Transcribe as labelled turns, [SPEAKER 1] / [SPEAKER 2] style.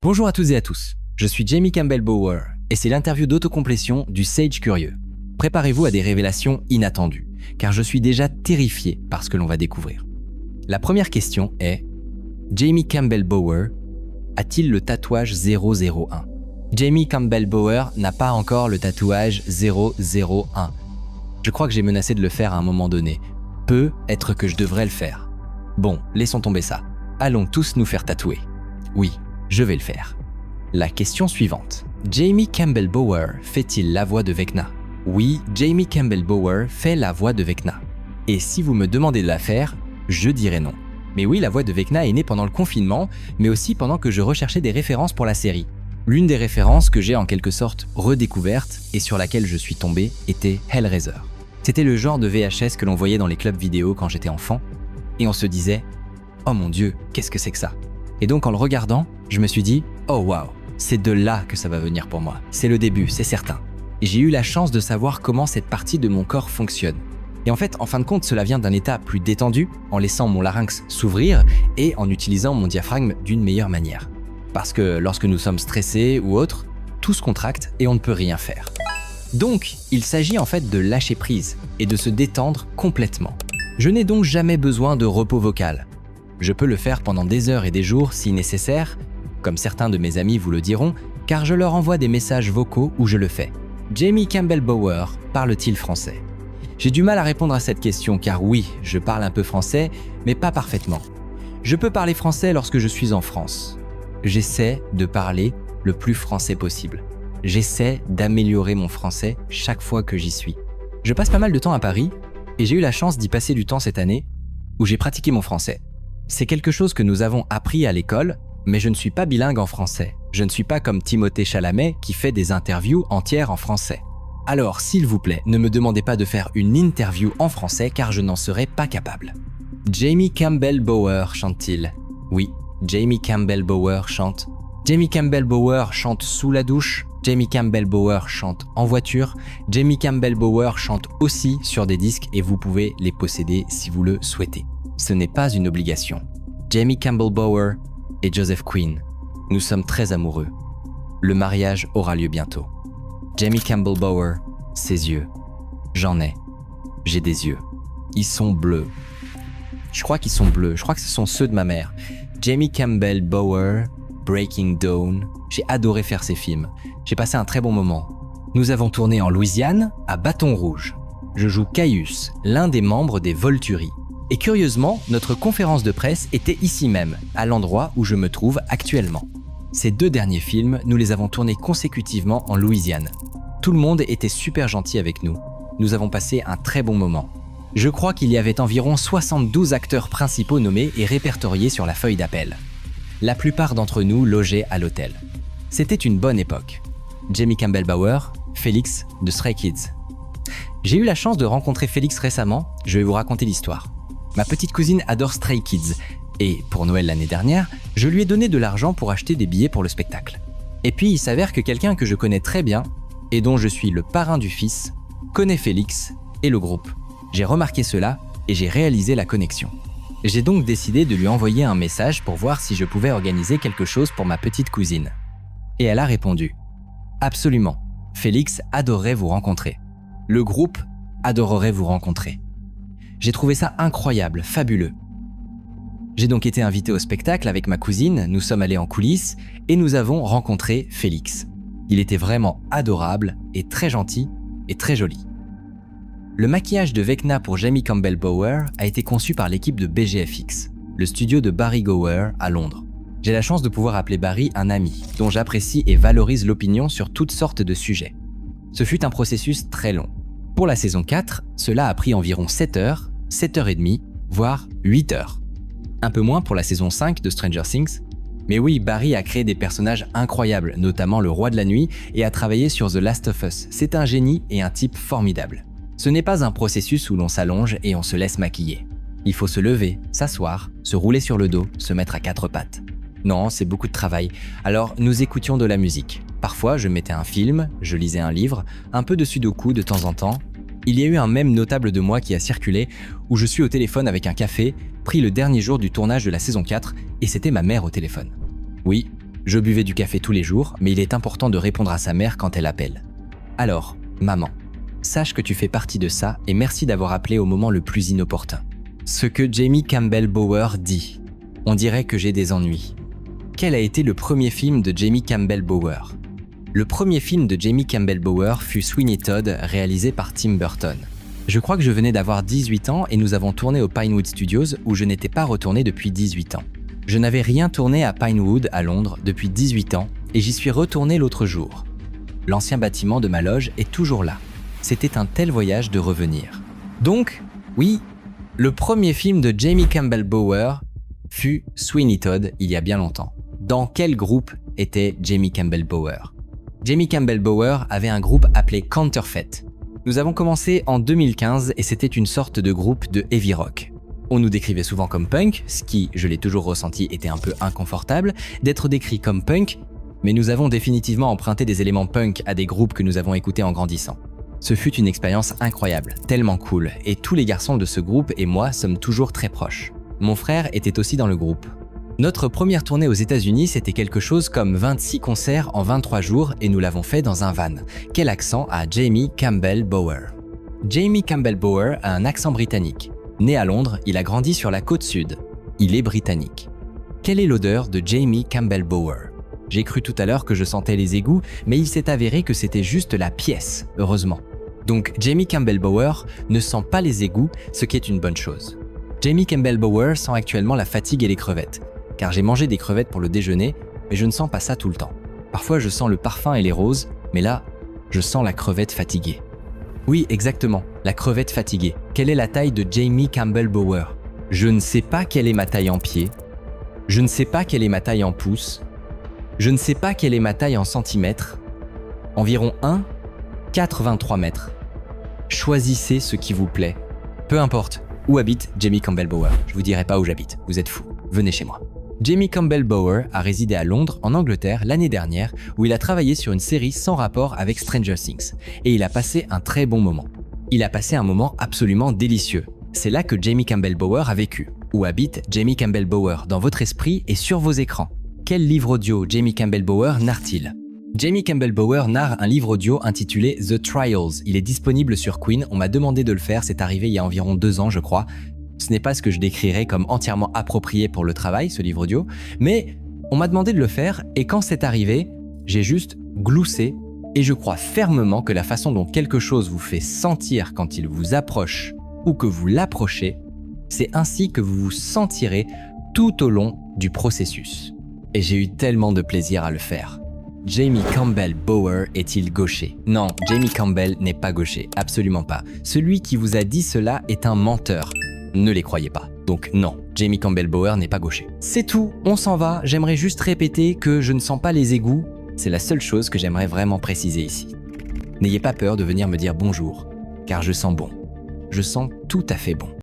[SPEAKER 1] Bonjour à toutes et à tous, je suis Jamie Campbell Bower et c'est l'interview d'autocomplétion du Sage Curieux. Préparez-vous à des révélations inattendues, car je suis déjà terrifié par ce que l'on va découvrir. La première question est, Jamie Campbell Bower a-t-il le tatouage 001 ? Jamie Campbell Bower n'a pas encore le tatouage 001. Je crois que j'ai menacé de le faire à un moment donné. Peut être que je devrais le faire. Bon, laissons tomber ça. Allons tous nous faire tatouer. Oui, je vais le faire. La question suivante. Jamie Campbell Bower fait-il la voix de Vecna ? Oui, Jamie Campbell Bower fait la voix de Vecna. Et si vous me demandez de la faire, je dirais non. Mais oui, la voix de Vecna est née pendant le confinement, mais aussi pendant que je recherchais des références pour la série. L'une des références que j'ai en quelque sorte redécouverte et sur laquelle je suis tombé était Hellraiser. C'était le genre de VHS que l'on voyait dans les clubs vidéo quand j'étais enfant, et on se disait « Oh mon Dieu, qu'est-ce que c'est que ça ?» Et donc en le regardant, je me suis dit « Oh waouh, c'est de là que ça va venir pour moi. C'est le début, c'est certain. » Et j'ai eu la chance de savoir comment cette partie de mon corps fonctionne. Et en fait, en fin de compte, cela vient d'un état plus détendu, en laissant mon larynx s'ouvrir et en utilisant mon diaphragme d'une meilleure manière. Parce que lorsque nous sommes stressés ou autres, tout se contracte et on ne peut rien faire. Donc, il s'agit en fait de lâcher prise et de se détendre complètement. Je n'ai donc jamais besoin de repos vocal. Je peux le faire pendant des heures et des jours si nécessaire, comme certains de mes amis vous le diront, car je leur envoie des messages vocaux où je le fais. Jamie Campbell Bower parle-t-il français ? J'ai du mal à répondre à cette question car oui, je parle un peu français, mais pas parfaitement. Je peux parler français lorsque je suis en France. J'essaie de parler le plus français possible. J'essaie d'améliorer mon français chaque fois que j'y suis. Je passe pas mal de temps à Paris et j'ai eu la chance d'y passer du temps cette année où j'ai pratiqué mon français. C'est quelque chose que nous avons appris à l'école, mais je ne suis pas bilingue en français. Je ne suis pas comme Timothée Chalamet qui fait des interviews entières en français. Alors, s'il vous plaît, ne me demandez pas de faire une interview en français car je n'en serais pas capable. Jamie Campbell Bower chante-t-il ? Oui, Jamie Campbell Bower chante. Jamie Campbell Bower chante sous la douche. Jamie Campbell Bower chante en voiture. Jamie Campbell Bower chante aussi sur des disques et vous pouvez les posséder si vous le souhaitez. Ce n'est pas une obligation. Jamie Campbell Bower et Joseph Quinn, nous sommes très amoureux. Le mariage aura lieu bientôt. Jamie Campbell Bower, ses yeux. J'en ai. J'ai des yeux. Ils sont bleus. Je crois qu'ils sont bleus. Je crois que ce sont ceux de ma mère. Jamie Campbell Bower, Breaking Dawn. J'ai adoré faire ces films. J'ai passé un très bon moment. Nous avons tourné en Louisiane, à Bâton Rouge. Je joue Caius, l'un des membres des Volturi. Et curieusement, notre conférence de presse était ici même, à l'endroit où je me trouve actuellement. Ces 2 derniers films, nous les avons tournés consécutivement en Louisiane. Tout le monde était super gentil avec nous. Nous avons passé un très bon moment. Je crois qu'il y avait environ 72 acteurs principaux nommés et répertoriés sur la feuille d'appel. La plupart d'entre nous logeaient à l'hôtel. C'était une bonne époque. Jamie Campbell Bower, Félix de Stray Kids. J'ai eu la chance de rencontrer Félix récemment, je vais vous raconter l'histoire. Ma petite cousine adore Stray Kids et pour Noël l'année dernière, je lui ai donné de l'argent pour acheter des billets pour le spectacle. Et puis il s'avère que quelqu'un que je connais très bien et dont je suis le parrain du fils connaît Félix et le groupe. J'ai remarqué cela et j'ai réalisé la connexion. J'ai donc décidé de lui envoyer un message pour voir si je pouvais organiser quelque chose pour ma petite cousine. Et elle a répondu « Absolument, Félix adorerait vous rencontrer. Le groupe adorerait vous rencontrer. » J'ai trouvé ça incroyable, fabuleux. J'ai donc été invité au spectacle avec ma cousine, nous sommes allés en coulisses et nous avons rencontré Félix. Il était vraiment adorable et très gentil et très joli. Le maquillage de Vecna pour Jamie Campbell Bower a été conçu par l'équipe de BGFX, le studio de Barry Gower à Londres. J'ai la chance de pouvoir appeler Barry un ami, dont j'apprécie et valorise l'opinion sur toutes sortes de sujets. Ce fut un processus très long. Pour la saison 4, cela a pris environ 7 heures, 7h30, voire 8 heures. Un peu moins pour la saison 5 de Stranger Things. Mais oui, Barry a créé des personnages incroyables, notamment le Roi de la Nuit, et a travaillé sur The Last of Us. C'est un génie et un type formidable. Ce n'est pas un processus où l'on s'allonge et on se laisse maquiller. Il faut se lever, s'asseoir, se rouler sur le dos, se mettre à 4 pattes. Non, c'est beaucoup de travail. Alors, nous écoutions de la musique. Parfois, je mettais un film, je lisais un livre, un peu de sudoku de temps en temps. Il y a eu un mème notable de moi qui a circulé où je suis au téléphone avec un café, pris le dernier jour du tournage de la saison 4 et c'était ma mère au téléphone. Oui, Je buvais du café tous les jours, mais il est important de répondre à sa mère quand elle appelle. Alors, maman, sache que tu fais partie de ça et merci d'avoir appelé au moment le plus inopportun. Ce que Jamie Campbell Bower dit. On dirait que j'ai des ennuis. Quel a été le premier film de Jamie Campbell Bower? Le premier film de Jamie Campbell Bower fut Sweeney Todd, réalisé par Tim Burton. Je crois que je venais d'avoir 18 ans et nous avons tourné au Pinewood Studios où je n'étais pas retourné depuis 18 ans. Je n'avais rien tourné à Pinewood, à Londres, depuis 18 ans et j'y suis retourné l'autre jour. L'ancien bâtiment de ma loge est toujours là. C'était un tel voyage de revenir. Donc, oui, le premier film de Jamie Campbell Bower fut Sweeney Todd il y a bien longtemps. Dans quel groupe était Jamie Campbell Bower? Jamie Campbell Bower avait un groupe appelé Counterfeit. Nous avons commencé en 2015 et c'était une sorte de groupe de heavy rock. On nous décrivait souvent comme punk, ce qui, je l'ai toujours ressenti, était un peu inconfortable d'être décrit comme punk, mais nous avons définitivement emprunté des éléments punk à des groupes que nous avons écoutés en grandissant. Ce fut une expérience incroyable, tellement cool, et tous les garçons de ce groupe et moi sommes toujours très proches. Mon frère était aussi dans le groupe. Notre première tournée aux États-Unis, c'était quelque chose comme 26 concerts en 23 jours et nous l'avons fait dans un van. Quel accent a Jamie Campbell Bower? Jamie Campbell Bower a un accent britannique. Né à Londres, il a grandi sur la côte sud. Il est britannique. Quelle est l'odeur de Jamie Campbell Bower? J'ai cru tout à l'heure que je sentais les égouts, mais il s'est avéré que c'était juste la pièce, heureusement. Donc Jamie Campbell Bower ne sent pas les égouts, ce qui est une bonne chose. Jamie Campbell Bower sent actuellement la fatigue et les crevettes. Car j'ai mangé des crevettes pour le déjeuner, mais je ne sens pas ça tout le temps. Parfois je sens le parfum et les roses, mais là, je sens la crevette fatiguée. Oui, exactement, la crevette fatiguée. Quelle est la taille de Jamie Campbell Bower? Je ne sais pas quelle est ma taille en pied. Je ne sais pas quelle est ma taille en pouces. Je ne sais pas quelle est ma taille en centimètres. Environ 1,83 mètres. Choisissez ce qui vous plaît. Peu importe où habite Jamie Campbell Bower. Je vous dirai pas où j'habite, vous êtes fous. Venez chez moi. Jamie Campbell Bower a résidé à Londres, en Angleterre, l'année dernière, où il a travaillé sur une série sans rapport avec Stranger Things. Et il a passé un très bon moment. Il a passé un moment absolument délicieux. C'est là que Jamie Campbell Bower a vécu. Où habite Jamie Campbell Bower dans votre esprit et sur vos écrans? Quel livre audio Jamie Campbell Bower narre-t-il? Jamie Campbell Bower narre un livre audio intitulé The Trials. Il est disponible sur Queen, on m'a demandé de le faire, c'est arrivé il y a environ 2 ans je crois. Ce n'est pas ce que je décrirais comme entièrement approprié pour le travail, ce livre audio, mais on m'a demandé de le faire et quand c'est arrivé, j'ai juste gloussé et je crois fermement que la façon dont quelque chose vous fait sentir quand il vous approche ou que vous l'approchez, c'est ainsi que vous vous sentirez tout au long du processus. Et j'ai eu tellement de plaisir à le faire. Jamie Campbell Bower est-il gaucher? Non, Jamie Campbell n'est pas gaucher, absolument pas. Celui qui vous a dit cela est un menteur. Ne les croyez pas. Donc non, Jamie Campbell Bower n'est pas gaucher. C'est tout, on s'en va. J'aimerais juste répéter que je ne sens pas les égouts. C'est la seule chose que j'aimerais vraiment préciser ici. N'ayez pas peur de venir me dire bonjour, car je sens bon. Je sens tout à fait bon.